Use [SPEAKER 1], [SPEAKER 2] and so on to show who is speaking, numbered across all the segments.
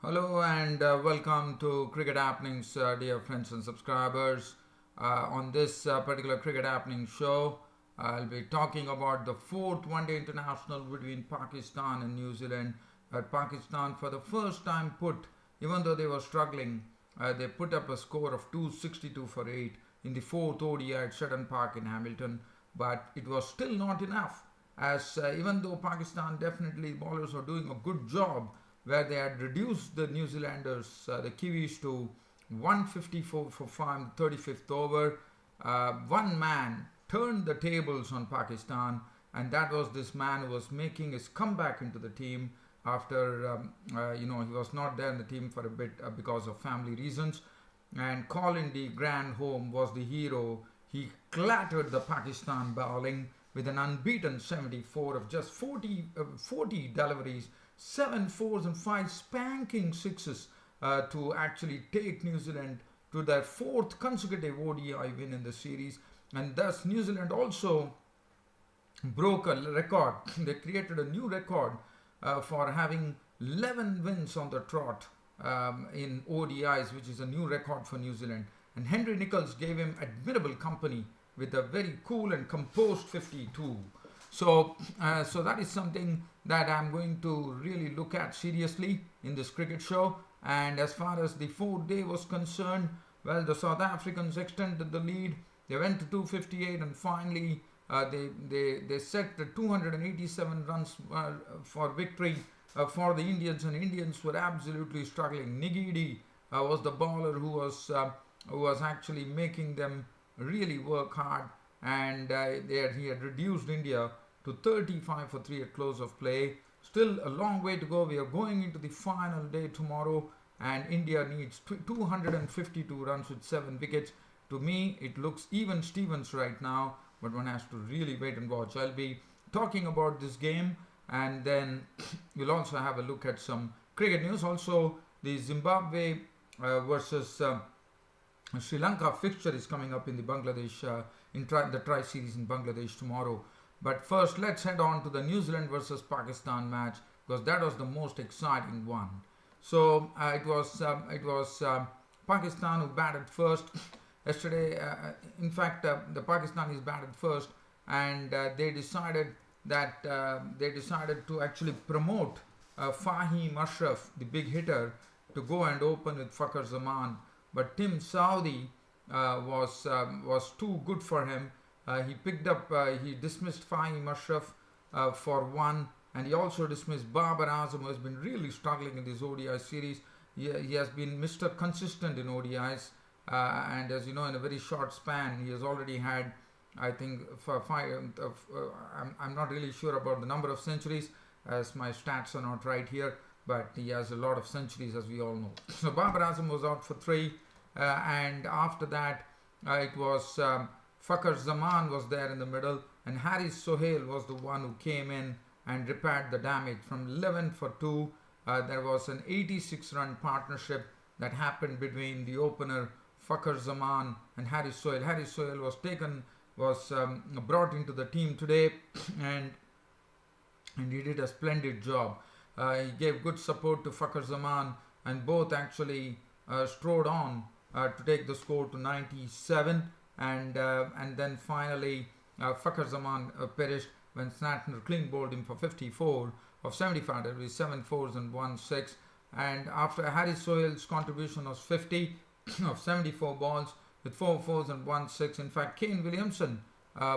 [SPEAKER 1] Hello and welcome to Cricket Happenings, dear friends and subscribers. On this particular Cricket Happening show, I'll be talking about the fourth one-day international between Pakistan and New Zealand. Pakistan, for the first time, even though they were struggling, they put up a score of 262 for 8 in the fourth ODI at Sutton Park in Hamilton. But it was still not enough, as even though Pakistan definitely bowlers were doing a good job where they had reduced the New Zealanders, the Kiwis, to 154 for 5 in the 35th over. One man turned the tables on Pakistan, and that was this man who was making his comeback into the team after, he was not there in the team for a bit because of family reasons. And Colin de Grandhomme was the hero. He clattered the Pakistan bowling with an unbeaten 74 of just 40 deliveries, 7 fours and 5 spanking sixes to actually take New Zealand to their fourth consecutive ODI win in the series. And thus New Zealand also broke a record. They created a new record for having 11 wins on the trot in ODIs, which is a new record for New Zealand. And Henry Nicholls gave him admirable company with a very cool and composed 52. So that is something that I'm going to really look at seriously in this cricket show. And as far as the fourth day was concerned, well, the South Africans extended the lead. They went to 258 and finally they set the 287 runs for victory for the Indians. And Indians were absolutely struggling. Nigidi was the bowler who was actually making them really work hard, and he had reduced India to 35 for 3 at close of play. Still a long way to go. We are going into the final day tomorrow, and India needs 252 runs with 7 wickets. To me, it looks even Stevens right now, but one has to really wait and watch. I'll be talking about this game, and then we'll also have a look at some cricket news. Also, the Zimbabwe versus Sri Lanka fixture is coming up in the Bangladesh the Tri-Series in Bangladesh tomorrow. But first, let's head on to the New Zealand versus Pakistan match, because that was the most exciting one. So it was Pakistan who batted first yesterday. In fact, the Pakistanis batted first, and they decided to actually promote Fahim Ashraf, the big hitter, to go and open with Fakhar Zaman. But Tim Southee was too good for him. He dismissed Fahim Ashraf for 1, and he also dismissed Babar Azam, who has been really struggling in this ODI series. He has been Mr. Consistent in ODIs, and as you know, in a very short span, he has already had, I think, I'm not really sure about the number of centuries, as my stats are not right here, but he has a lot of centuries, as we all know. So Babar Azam was out for 3, and after that, it was Fakhar Zaman was there in the middle, and Haris Sohail was the one who came in and repaired the damage. From 11 for 2, there was an 86-run partnership that happened between the opener Fakhar Zaman and Haris Sohail. Haris Sohail was brought into the team today, and he did a splendid job. He gave good support to Fakhar Zaman, and both actually strode on to take the score to 97. And then finally Fakhar Zaman perished when Snatner clean bowled him for 54 of 75. There was 7 fours and 1 6. And after Haris Sohail's contribution was 50 of 74 balls with 4 fours and 1 6. In fact, Kane Williamson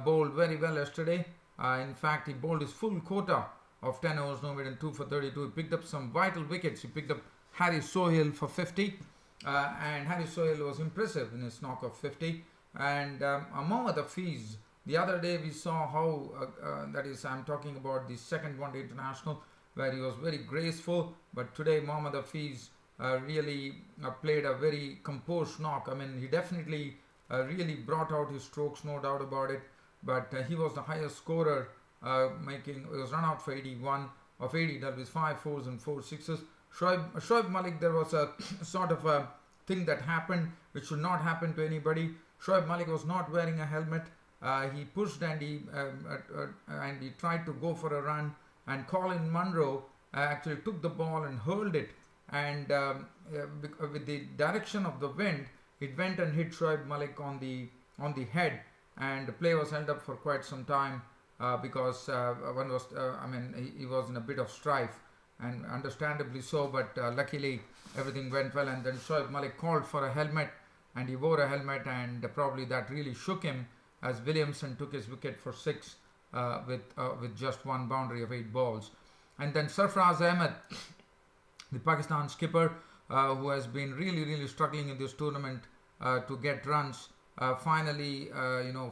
[SPEAKER 1] bowled very well yesterday. In fact, he bowled his full quota of 10 overs, no more than 2 for 32. He picked up some vital wickets. He picked up Haris Sohail for 50, and Haris Sohail was impressive in his knock of 50. And Mohammad Hafiz, the other day we saw how, that is, I'm talking about the second one-day international, where he was very graceful, but today Mohammad Hafiz really played a very composed knock. I mean, he definitely really brought out his strokes, no doubt about it, but he was the highest scorer, he was run out for 81 of 80, that was 5 fours and 4 sixes. Shoaib Malik, there was a sort of a thing that happened which should not happen to anybody. Shoaib Malik was not wearing a helmet. He pushed and he tried to go for a run, and Colin Munro actually took the ball and hurled it and with the direction of the wind, it went and hit Shoaib Malik on the head, and the play was held up for quite some time because one was, he was in a bit of strife, and understandably so. But luckily, everything went well, and then Shoaib Malik called for a helmet, and he wore a helmet, and probably that really shook him as Williamson took his wicket for 6 with just one boundary of 8 balls. And then Sarfraz Ahmed, the Pakistan skipper, who has been really struggling in this tournament to get runs, finally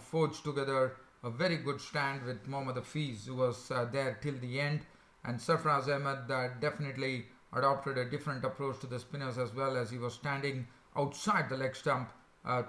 [SPEAKER 1] forged together a very good stand with Mohammad Hafiz, who was there till the end. And Sarfraz Ahmed definitely adopted a different approach to the spinners, as well as he was standing outside the leg stump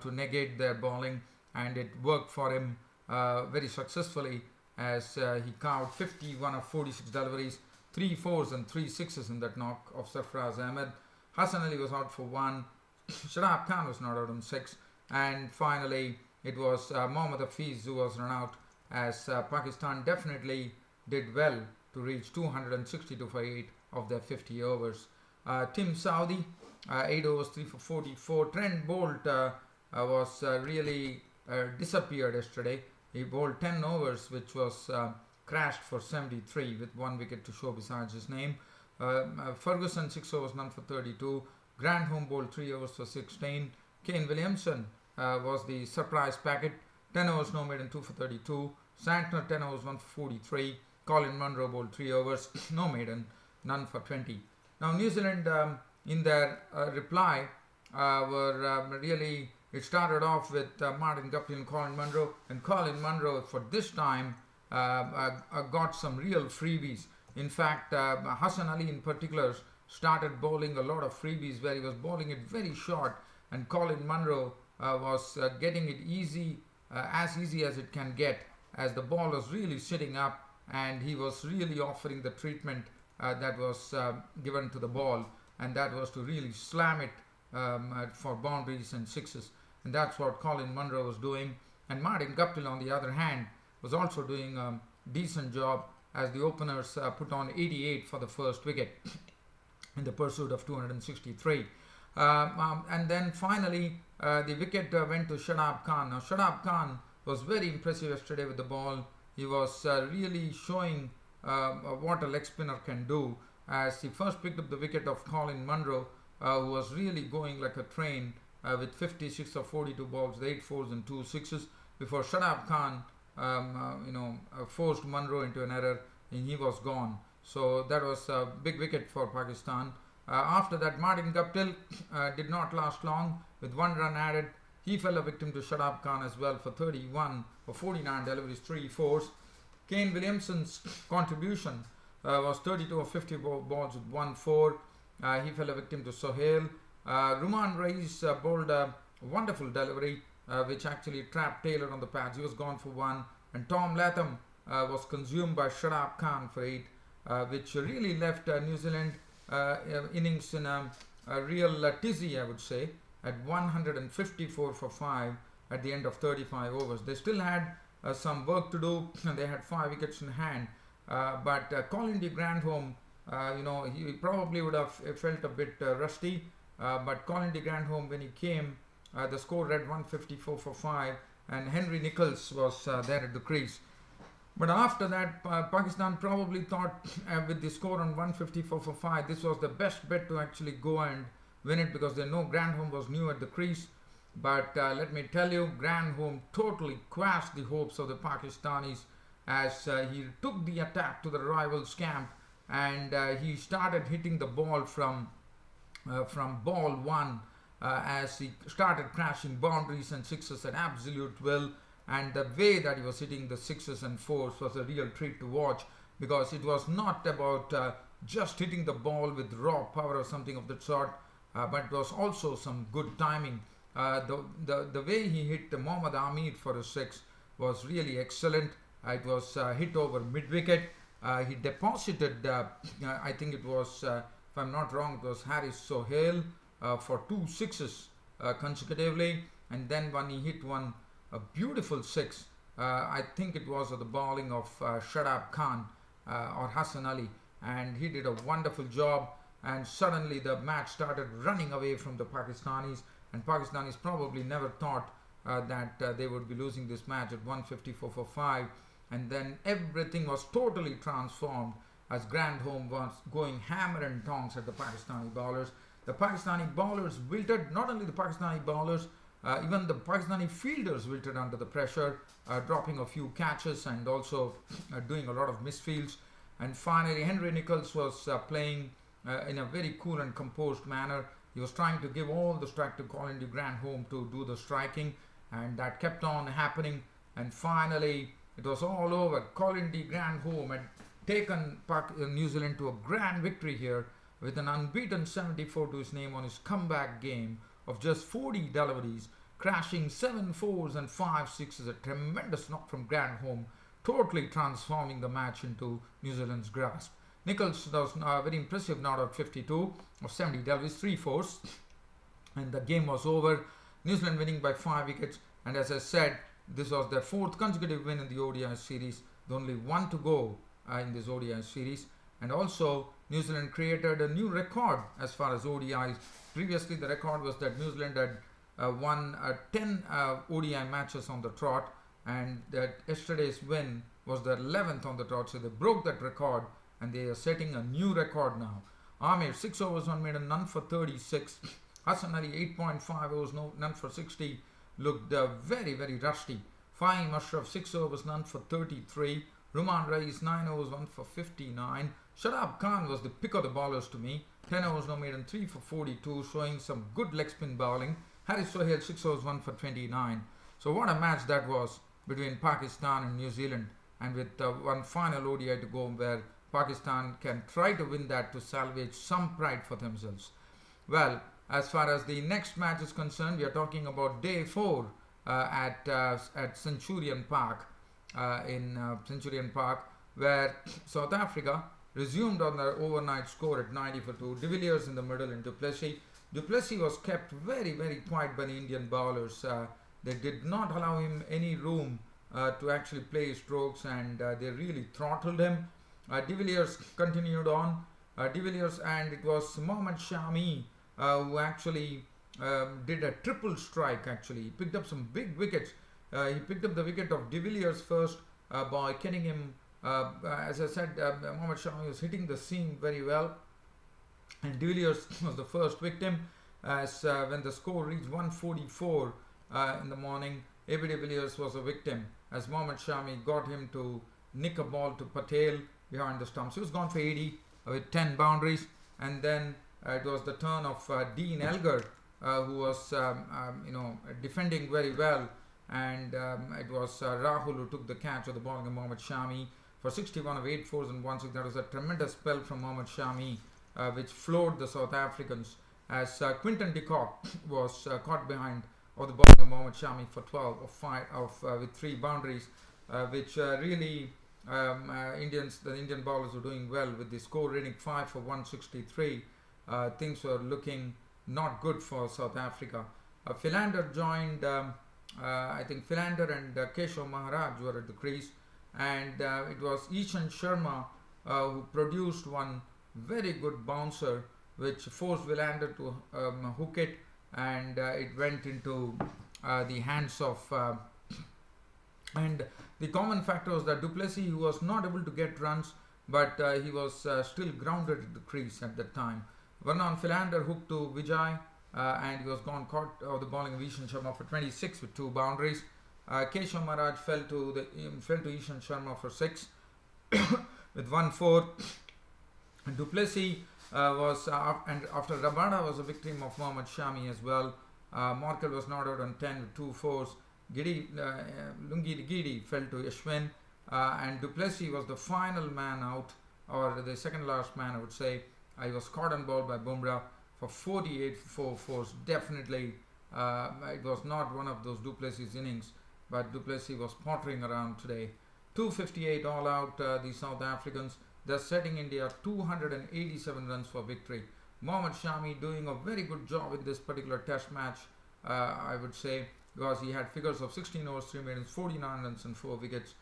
[SPEAKER 1] to negate their bowling, and it worked for him very successfully, as he carved 51 of 46 deliveries, 3 fours and 3 sixes in that knock of Sarfraz Ahmed. Hassan Ali was out for 1, Shadab Khan was not out on 6, and finally it was Mohammad Hafiz who was run out, as Pakistan definitely did well to reach 262 for 8 of their 50 overs. Tim Saudi, 8 overs, 3 for 44. Trent Bolt was really disappeared yesterday. He bowled 10 overs, which was crashed for 73 with 1 wicket to show besides his name. Ferguson, 6 overs, none for 32. Grandhomme bowled 3 overs for 16. Kane Williamson was the surprise packet. 10 overs, no maiden, 2 for 32. Santner, 10 overs, 1 for 43. Colin Munro bowled 3 overs, no maiden, none for 20. Now New Zealand, in their reply, were really, it started off with Martin Guptill and Colin Munro, and Colin Munro for this time got some real freebies. In fact, Hassan Ali in particular started bowling a lot of freebies where he was bowling it very short, and Colin Munro was getting it easy, as easy as it can get, as the ball was really sitting up, and he was really offering the treatment that was given to the ball, and that was to really slam it for boundaries and sixes, and that's what Colin Munro was doing. And Martin Guptill, on the other hand, was also doing a decent job, as the openers put on 88 for the first wicket in the pursuit of 263. And then finally the wicket went to Shadab Khan. Now Shadab Khan was very impressive yesterday with the ball. He was really showing what a leg spinner can do, as he first picked up the wicket of Colin Munro, who was really going like a train with 56 of 42 balls, 8 fours and 2 sixes, before Shadab Khan forced Munro into an error, and he was gone. So that was a big wicket for Pakistan. After that, Martin Guptill did not last long. With 1 run added, he fell a victim to Shadab Khan as well for 31 or 49 deliveries, 3 fours. Kane Williamson's contribution was 32 of 50 balls with 1 4. He fell a victim to Sohail. Ruman Reis bowled a wonderful delivery, which actually trapped Taylor on the pads. He was gone for 1. And Tom Latham was consumed by Shadab Khan for 8, which really left New Zealand innings in a real tizzy, I would say, at 154 for 5 at the end of 35 overs. They still had some work to do, and they had 5 wickets in hand. But Colin de Grandhomme, he probably would have felt a bit rusty. But Colin de Grandhomme, when he came, the score read 154 for 5, and Henry Nicholls was there at the crease. But after that, Pakistan probably thought with the score on 154 for 5, this was the best bet to actually go and win it, because they know Grandhomme was new at the crease. But let me tell you, Grandhomme totally quashed the hopes of the Pakistanis, as he took the attack to the rivals' camp, and he started hitting the ball from ball 1, as he started crashing boundaries and sixes at absolute will. And the way that he was hitting the sixes and fours was a real treat to watch, because it was not about just hitting the ball with raw power or something of that sort, but it was also some good timing. The way he hit the Mohammad Amir for a 6 was really excellent. It was hit over mid-wicket. He deposited, I think it was, if I'm not wrong, it was Haris Sohail for 2 sixes consecutively. And then when he hit a beautiful 6, I think it was the bowling of Shadab Khan or Hassan Ali, and he did a wonderful job. and suddenly the match started running away from the Pakistanis, and Pakistanis probably never thought that they would be losing this match at 154 for 5, and then everything was totally transformed as Grandhomme was going hammer and tongs at the Pakistani bowlers. The Pakistani bowlers wilted, not only the Pakistani bowlers, even the Pakistani fielders wilted under the pressure, dropping a few catches and also doing a lot of misfields. And finally, Henry Nicholls was playing in a very cool and composed manner. He was trying to give all the strike to Colin de Grandhomme to do the striking, and that kept on happening. And finally, it was all over. Colin de Grandhomme had taken New Zealand to a grand victory here with an unbeaten 74 to his name on his comeback game of just 40 deliveries, crashing 7 fours and 5 sixes. A tremendous knock from Grandhomme, totally transforming the match into New Zealand's grasp. Nicholls was a very impressive not out 52 of 70 deliveries, 3 fours, and the game was over. New Zealand winning by 5 wickets, and as I said, this was their 4th consecutive win in the ODI series, the only one to go in this ODI series. And also, New Zealand created a new record as far as ODIs. Previously, the record was that New Zealand had won 10 ODI matches on the trot, and that yesterday's win was their 11th on the trot, so they broke that record and they are setting a new record now. Amir, 6 overs, 1 made, none for 36. Hassan Ali, 8.5 overs, none for 60. Looked very, very rusty. Fahim Ashraf, 6 overs, none for 33. Ruman Rais, 9 overs, 1 for 59. Shadab Khan was the pick of the bowlers to me. 10 overs, no made, 3 for 42, showing some good leg spin bowling. Harris Sohail, 6 overs, 1 for 29. So what a match that was between Pakistan and New Zealand, and with one final ODI to go where Pakistan can try to win that to salvage some pride for themselves. Well, as far as the next match is concerned, we are talking about day 4 at Centurion Park, Centurion Park, where South Africa resumed on their overnight score at 90 for 2. De Villiers in the middle and Du Plessis. Du Plessis was kept very, very quiet by the Indian bowlers. They did not allow him any room to actually play his strokes, and they really throttled him. De Villiers continued on. De Villiers, and it was Mohammad Shami who actually did a triple strike. Actually, he picked up some big wickets. He picked up the wicket of De Villiers first by getting him. As I said, Mohammad Shami was hitting the seam very well, and De Villiers was the first victim. As when the score reached 144 in the morning, A.B. De Villiers was a victim as Mohammad Shami got him to nick a ball to Patel behind the stumps. He was gone for 80 with 10 boundaries, and then it was the turn of Dean Elgar, who was defending very well, and it was Rahul who took the catch of the bowling of Mohammad Shami for 61 of 8 fours and 1 6. That was a tremendous spell from Mohammad Shami, which floored the South Africans, as Quinton de Kock was caught behind of the bowling of Mohammad Shami for 12 of 5 with 3 boundaries, which really the Indian bowlers were doing well with the score reading 5 for 163. Things were looking not good for South Africa. Philander joined, I think Philander and Keshav Maharaj were at the crease, and it was Ishan Sharma who produced one very good bouncer which forced Philander to hook it, and it went into the hands of and the common factor was that Du Plessis, who was not able to get runs, but he was still grounded at the crease at that time. Vernon Philander hooked to Vijay, and he was gone caught of the bowling of Ishan Sharma for 26 with 2 boundaries. Keshav Maharaj fell to Ishan Sharma for 6 with 1 4. And Du Plessis was and after Rabada was a victim of Mohammad Shami as well. Morkel was not out on 10 with 2 fours. Lungi Gidi fell to Ashwin, and Du Plessis was the final man out, or the second last man I would say. He was caught on ball by Bumrah for 48 for 4 fours. Definitely it was not one of those Du Plessis innings, but Du Plessis was pottering around today. 258 all out, the South Africans. They're setting India 287 runs for victory. Mohammad Shami doing a very good job in this particular test match, I would say, because he had figures of 16 overs, 3 maidens, 49 runs and 4 wickets,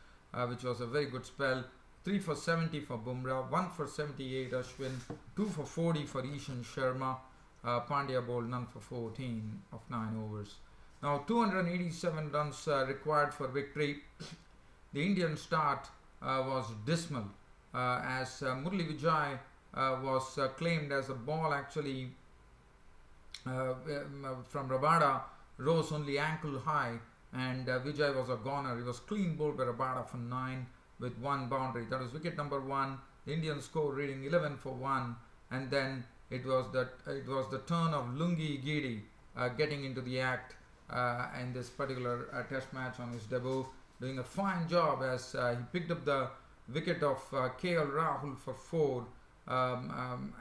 [SPEAKER 1] which was a very good spell. 3 for 70 for Bumrah, 1 for 78 Ashwin, 2 for 40 for Ishan Sharma. Pandya bowled none for 14 of 9 overs. Now 287 runs required for victory. The Indian start was dismal as Murli Vijay was claimed as a ball actually from Rabada rose only ankle high, and Vijay was a goner. He was clean bowled by Rabada for 9 with 1 boundary. That was wicket number 1. The Indian score reading 11 for 1, and then it was the turn of Lungi Giri getting into the act in this particular test match on his debut, doing a fine job as he picked up the wicket of KL Rahul for 4,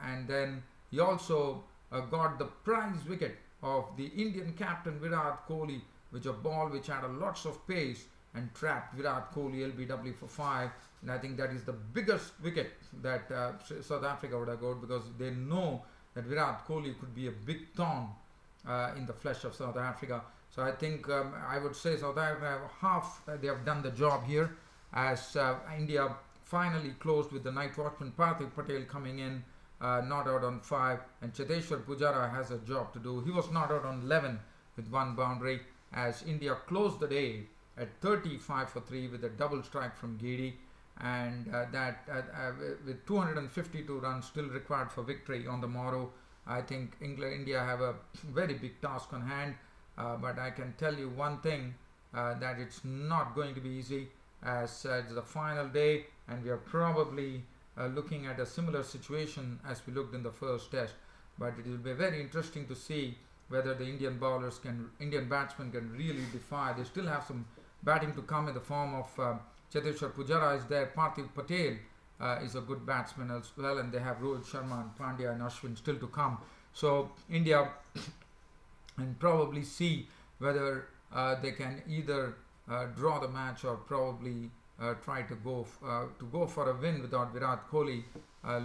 [SPEAKER 1] and then he also got the prize wicket of the Indian captain Virat Kohli, which a ball which had lots of pace and trapped Virat Kohli LBW for 5. And I think that is the biggest wicket that South Africa would have got, because they know that Virat Kohli could be a big thorn in the flesh of South Africa. So I think I would say South Africa they have done the job here, as India finally closed with the night watchman Parthiv Patel coming in, not out on 5, and Cheteshwar Pujara has a job to do. He was not out on 11 with 1 boundary, as India closed the day at 35 for 3 with a double strike from Giri, and with 252 runs still required for victory on the morrow. I think India have a very big task on hand, but I can tell you one thing, that it's not going to be easy, as it's the final day, and we are probably looking at a similar situation as we looked in the first test. But it will be very interesting to see whether the Indian batsmen can really defy. They still have some batting to come in the form of Cheteshwar Pujara is there, Parthiv Patel is a good batsman as well, and they have Rohit Sharma and Pandya and Ashwin still to come. So India and probably see whether they can either draw the match or probably try to go for a win without Virat Kohli.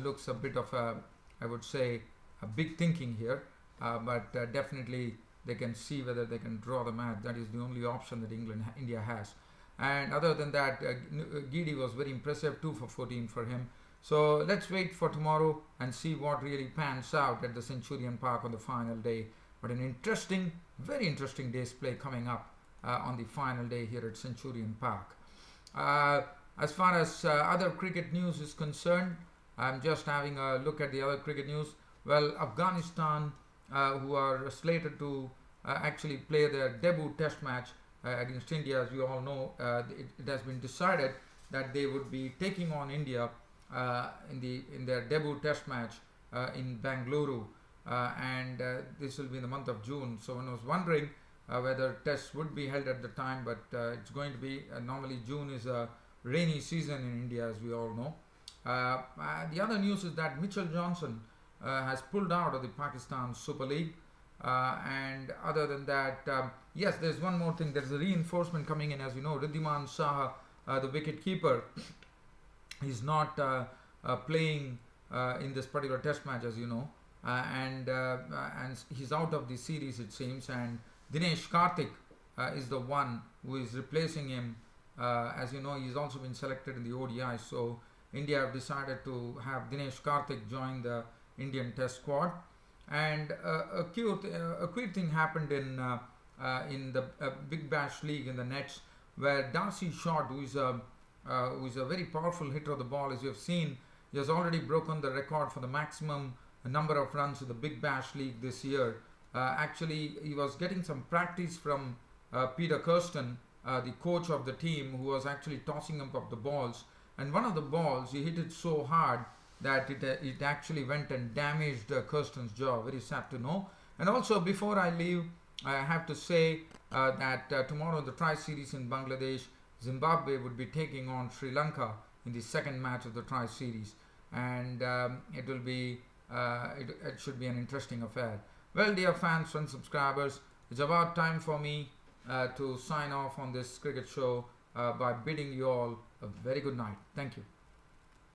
[SPEAKER 1] Looks a bit of I would say a big thinking here, but definitely they can see whether they can draw the match. That is the only option that India has. And other than that, Giri was very impressive, 2 for 14 for him. So let's wait for tomorrow and see what really pans out at the Centurion Park on the final day. But an interesting, very interesting day's play coming up on the final day here at Centurion Park. As far as other cricket news is concerned, I'm just having a look at the other cricket news. Well, Afghanistan, who are slated to actually play their debut test match against India, as you all know, it has been decided that they would be taking on India in their debut test match in Bengaluru, and this will be in the month of June. So one was wondering whether tests would be held at the time, but it's going to be normally June is a rainy season in India, as we all know. The other news is that Mitchell Johnson has pulled out of the Pakistan Super League, and other than that, yes, there's one more thing. There's a reinforcement coming in, as you know. Riddhiman Saha, the wicket keeper, he's not playing in this particular test match, as you know, and he's out of the series, it seems, and Dinesh Karthik is the one who is replacing him. As you know, he's also been selected in the ODI, so India have decided to have Dinesh Karthik join the Indian test squad. And a quick thing happened in the Big Bash League in the nets, where Darcy Short, who is a very powerful hitter of the ball, as you have seen, he has already broken the record for the maximum number of runs in the Big Bash League this year. Actually, he was getting some practice from Peter Kirsten, the coach of the team, who was actually tossing up the balls. And one of the balls, he hit it so hard that it actually went and damaged Kirsten's jaw. Very sad to know. And also, before I leave, I have to say that tomorrow in the Tri-Series in Bangladesh, Zimbabwe would be taking on Sri Lanka in the second match of the Tri-Series. And it will be, it should be an interesting affair. Well, dear fans and subscribers, it's about time for me to sign off on this cricket show by bidding you all a very good night. Thank you.